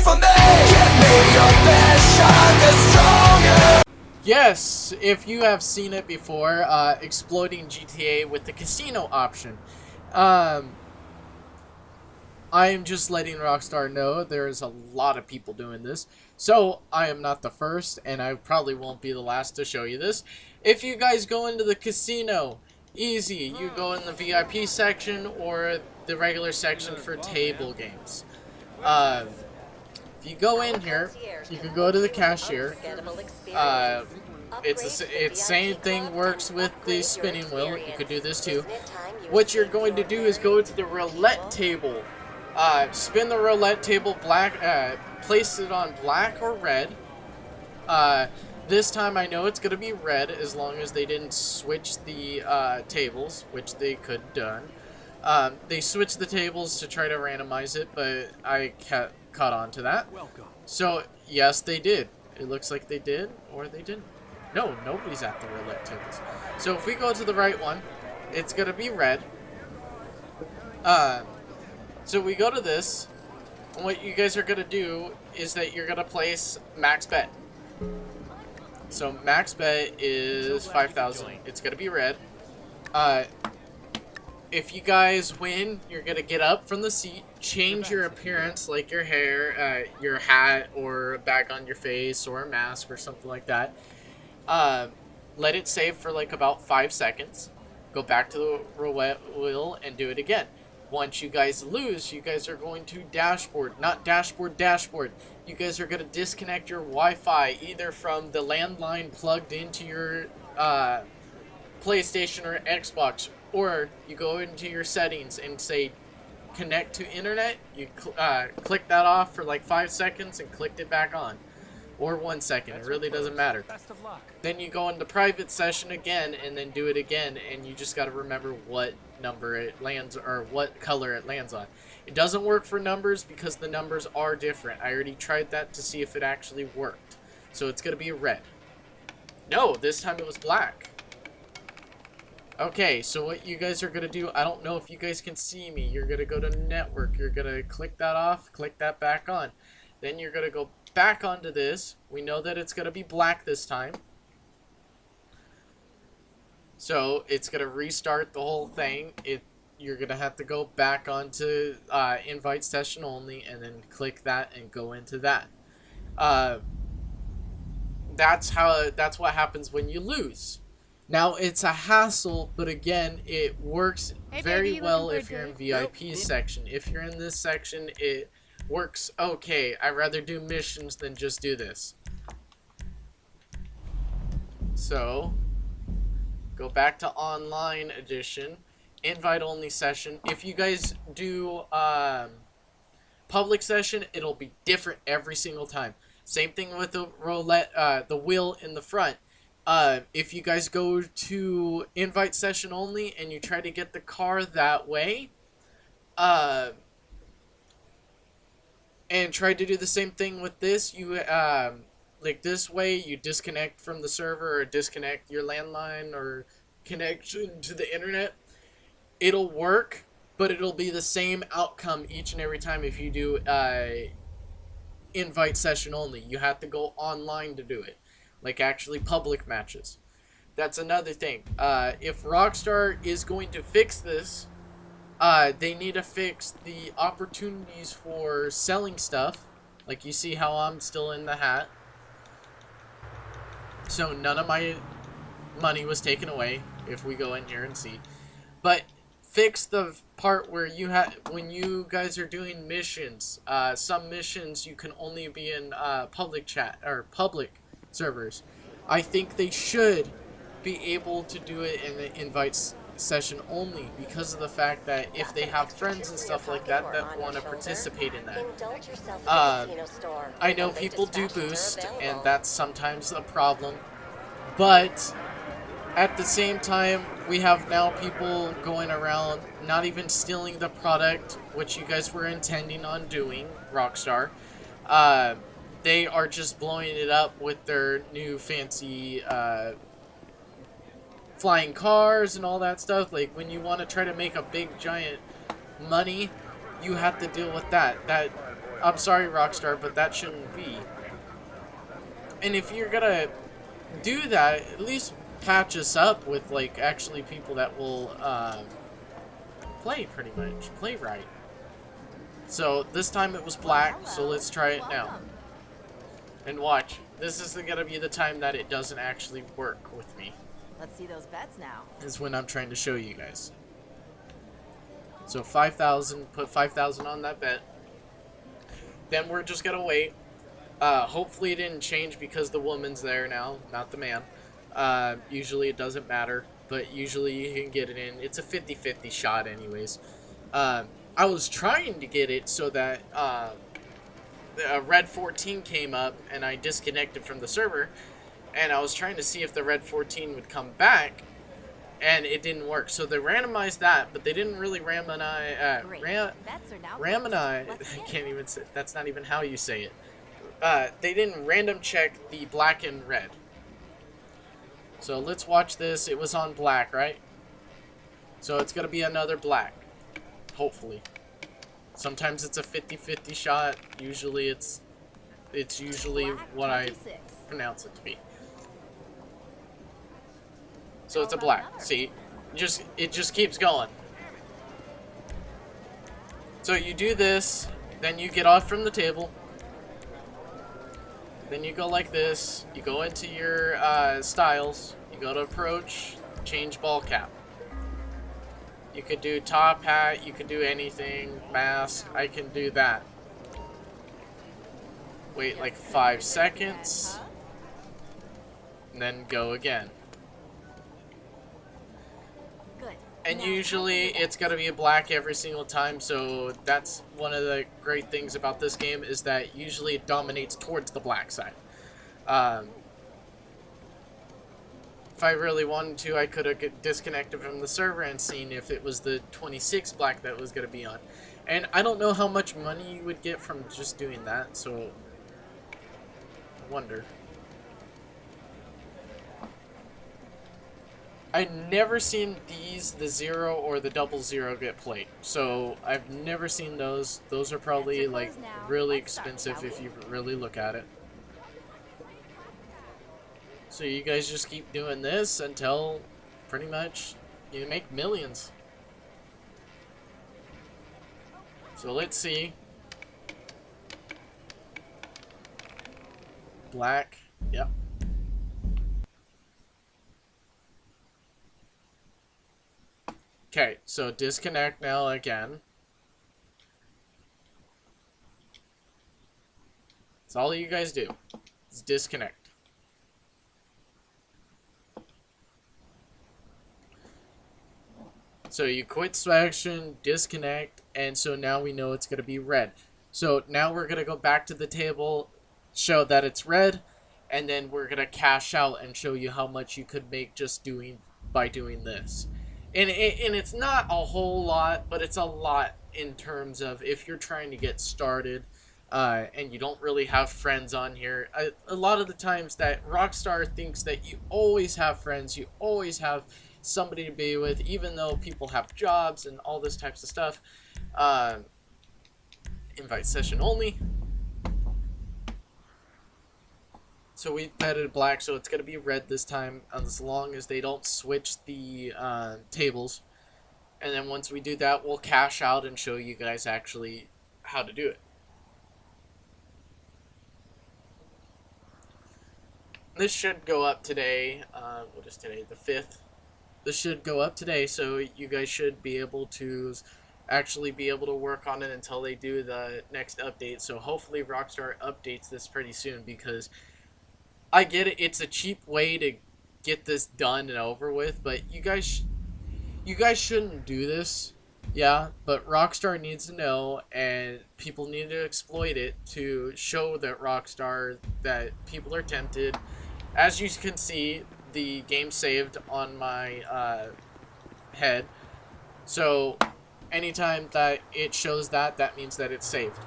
for me. Give me your best shot, the stronger. Yes, if you have seen it before, exploiting GTA with the casino option. I am just letting Rockstar know there's a lot of people doing this. So, I am not the first, and I probably won't be the last to show you this. If you guys go into the casino, easy. You go in the VIP section or the regular section for table games. If you go in here, you can go to the cashier. It's same thing works with the spinning wheel. You could do this too. What you're going to do is go to the roulette table. Spin the roulette table black. Place it on black or red. This time I know it's gonna be red as long as they didn't switch the tables, which they could have done. They switched the tables to try to randomize it, but I caught on to that. So yes, they did. It looks like they did, or they didn't. No, nobody's at the roulette tables. So if we go to the right one, it's gonna be red. So we go to this, and what you guys are gonna do is that you're gonna place max bet. So max bet is 5,000. It's gonna be red. If you guys win, you're gonna get up from the seat, change your appearance, like your hair, your hat, or a bag on your face, or a mask, or something like that. Let it save for like about 5 seconds. Go back to the roulette wheel and do it again. Once you guys lose, you guys are going to dashboard. You guys are going to disconnect your Wi-Fi either from the landline plugged into your PlayStation or Xbox, or you go into your settings and say connect to internet. You click that off for like 5 seconds and clicked it back on. Or 1 second, it really doesn't matter. Then you go into private session again and then do it again, and you just got to remember what number it lands, or what color it lands on. It doesn't work for numbers because the numbers are different. I already tried that to see if it actually worked. So it's going to be red. No, this time it was black. Okay, so what you guys are going to do, I don't know if you guys can see me. You're going to go to network. You're going to click that off, click that back on. Then you're going to go back onto this. We know that it's going to be black this time. So it's going to restart the whole thing. You're going to have to go back onto invite session only and then click that and go into that. That's what happens when you lose. Now it's a hassle, but again, it works very well if you're in VIP section. If you're in this section, it works okay. I'd rather do missions than just do this. So go back to online edition, invite only session. If you guys do public session, it'll be different every single time. Same thing with the roulette, the wheel in the front. If you guys go to invite session only and you try to get the car that way, and try to do the same thing with this, you like this way, you disconnect from the server or disconnect your landline or connection to the internet. It'll work, but it'll be the same outcome each and every time if you do invite session only. You have to go online to do it, like actually public matches. That's another thing. If Rockstar is going to fix this, they need to fix the opportunities for selling stuff. Like you see how I'm still in the hat. So none of my money was taken away, if we go in here and see. But fix the part where when you guys are doing missions, some missions you can only be in public chat or public servers. I think they should be able to do it in the invite session only, because of the fact that if they have friends and stuff like that that want to participate in that. I know people do boost, and that's sometimes a problem, but at the same time, we have now people going around not even stealing the product, which you guys were intending on doing, Rockstar. They are just blowing it up with their new fancy flying cars and all that stuff. Like, when you want to try to make a big giant money, you have to deal with that. I'm sorry, Rockstar, but that shouldn't be. And if you're gonna do that, at least patch us up with, like, actually people that will, play, pretty much. Play right. So, this time it was black, so let's try it now. And watch. This is gonna be the time that it doesn't actually work with me. Let's see those bets now. Is when I'm trying to show you guys. So 5,000, put 5,000 on that bet. Then we're just gonna wait. Hopefully it didn't change because the woman's there now, not the man. Usually it doesn't matter, but usually you can get it in. It's a 50-50 shot anyways. I was trying to get it so that red 14 came up and I disconnected from the server, and I was trying to see if the red 14 would come back, and it didn't work. So they randomized that, but they didn't really ramonize. I can't even say. That's not even how you say it. They didn't random check the black and red. So let's watch this. It was on black, right? So it's gonna be another black, hopefully. Sometimes it's a 50-50 shot. Usually it's usually what I pronounce it to be. So it's a black. See, it just keeps going. So you do this, then you get off from the table. Then you go like this. You go into your styles. You go to approach, change ball cap. You could do top hat. You could do anything. Mask. I can do that. Wait like 5 seconds. And then go again. And usually it's going to be a black every single time, so that's one of the great things about this game, is that usually it dominates towards the black side. If I really wanted to, I could have disconnected from the server and seen if it was the 26 black that was going to be on. And I don't know how much money you would get from just doing that, so I wonder. I've never seen these, the 0 or the 00 get played. So I've never seen those. Those are probably like really expensive if you really look at it. So you guys just keep doing this until pretty much you make millions. So let's see. Black. Yep. Okay, so disconnect now again. That's all you guys do, is disconnect. So you quit selection, disconnect, and so now we know it's going to be red. So now we're going to go back to the table, show that it's red, and then we're going to cash out and show you how much you could make just by doing this. And it's not a whole lot, but it's a lot in terms of if you're trying to get started and you don't really have friends on here. A lot of the times that Rockstar thinks that you always have friends, you always have somebody to be with, even though people have jobs and all this types of stuff. Invite session only. So we betted black, so it's going to be red this time, as long as they don't switch the tables. And then once we do that, we'll cash out and show you guys actually how to do it. This should go up today. What is today? The 5th. This should go up today, so you guys should be able to actually be able to work on it until they do the next update. So hopefully Rockstar updates this pretty soon, because I get it, it's a cheap way to get this done and over with, but you guys shouldn't do this, yeah, but Rockstar needs to know, and people need to exploit it to show that Rockstar, that people are tempted. As you can see, the game saved on my head, so anytime that it shows that, that means that it's saved.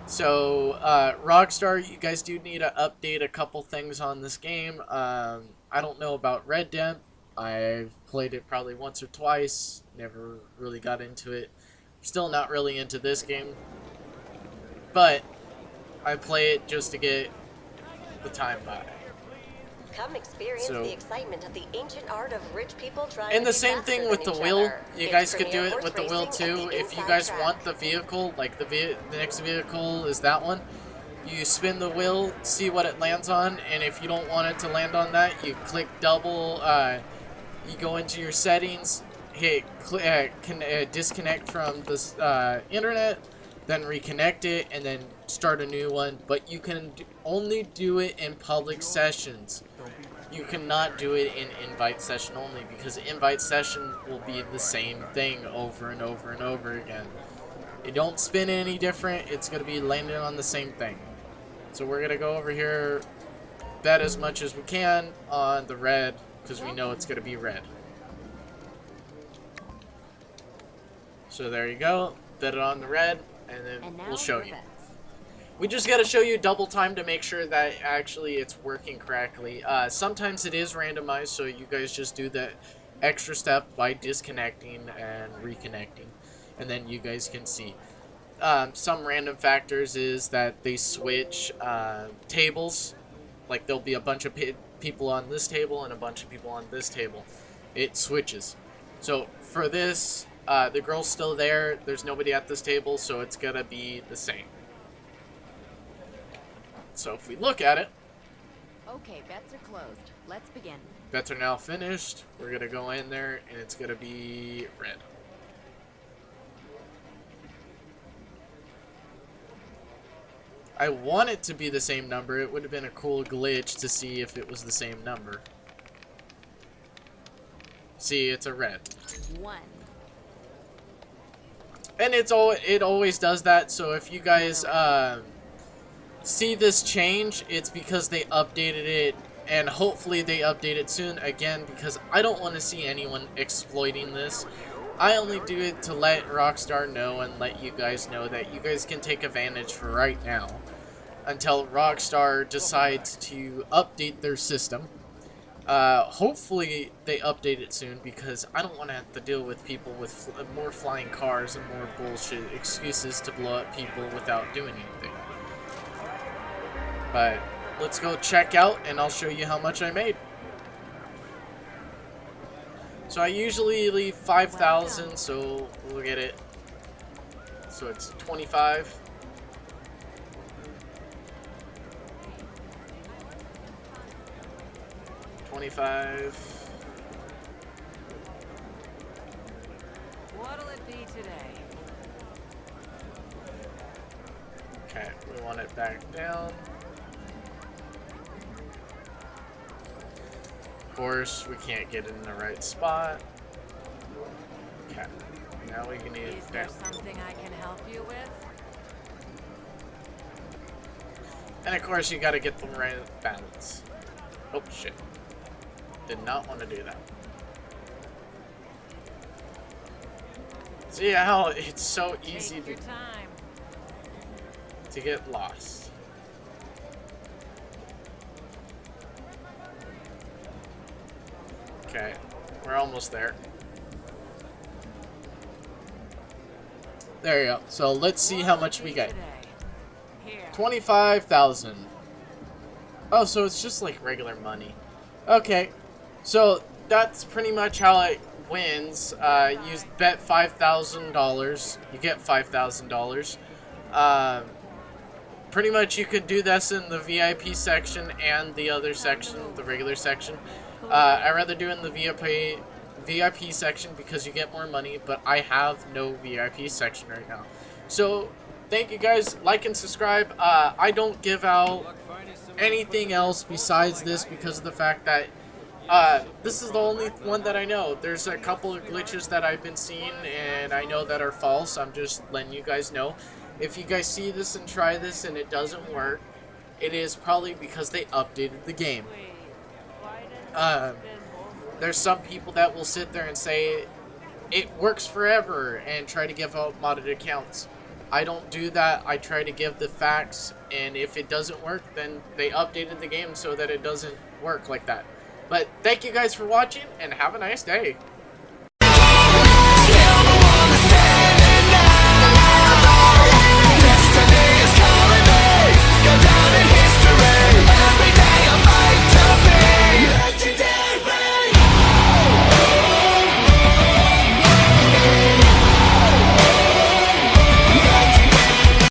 So, Rockstar, you guys do need to update a couple things on this game. I don't know about Red Dead. I've played it probably once or twice. Never really got into it. Still not really into this game, but I play it just to get the time by. Come experience So- the excitement of the ancient art of rich people trying And to the be same faster thing than with the each wheel. other. You It's guys could do Premier it Horse with the wheel Racing at too. the If you Inside guys Track. want the vehicle, like the next vehicle is that one. You spin the wheel, see what it lands on, and if you don't want it to land on that, you click double. You go into your settings, hit disconnect from the internet, then reconnect it, and then start a new one. But you can only do it in public sessions. You cannot do it in invite session only, because invite session will be the same thing over and over and over again. It don't spin any different. It's going to be landing on the same thing. So we're going to go over here, bet as much as we can on the red, because we know it's going to be red. So there you go. Bet it on the red, and then And now we'll show your you. bets. We just got to show you double time to make sure that actually it's working correctly. Sometimes it is randomized, so you guys just do that extra step by disconnecting and reconnecting, and then you guys can see. Some random factors is that they switch tables. Like there'll be a bunch of people on this table and a bunch of people on this table. It switches. So for this, the girl's still there. There's nobody at this table, so it's gonna be the same. So if we look at it, Okay, bets are closed. Let's begin. bets are now finished. We're gonna go in there and it's gonna be red. I want it to be the same number. It would have been a cool glitch to see if it was the same number. See, it's a red. 1. And it always does that, so if you guys see this change, it's because they updated it, and hopefully they update it soon again, because I don't want to see anyone exploiting this. I only do it to let Rockstar know and let you guys know that you guys can take advantage for right now until Rockstar decides to update their system. Hopefully they update it soon, because I don't want to have to deal with people with more flying cars and more bullshit excuses to blow up people without doing anything. But let's go check out and I'll show you how much I made. So I usually leave 5,000, so we'll get it. So it's 25. What'll it be today? Okay, we want it back down. Of course, we can't get it in the right spot. Okay, now we can need Is it there down. something I can help you with? And of course, you gotta get the right balance. Oh shit. Did not want to do that. See how it's so easy Take your time. to get lost. Okay, we're almost there. There you go. So let's see how much we get. Here. 25,000. Oh, so it's just like regular money. Okay, so that's pretty much how it wins. You bet $5,000, you get $5,000. Pretty much you could do this in the VIP section and the other section, the regular section. I'd rather do it in the VIP section because you get more money, but I have no VIP section right now. So thank you guys, like and subscribe. I don't give out anything else besides this because of the fact that this is the only one that I know. There's a couple of glitches that I've been seeing and I know that are false. I'm just letting you guys know. If you guys see this and try this and it doesn't work, it is probably because they updated the game. There's some people that will sit there and say it works forever and try to give out modded accounts. I don't do that. I try to give the facts, and if it doesn't work, then they updated the game so that it doesn't work like that. But thank you guys for watching, and have a nice day.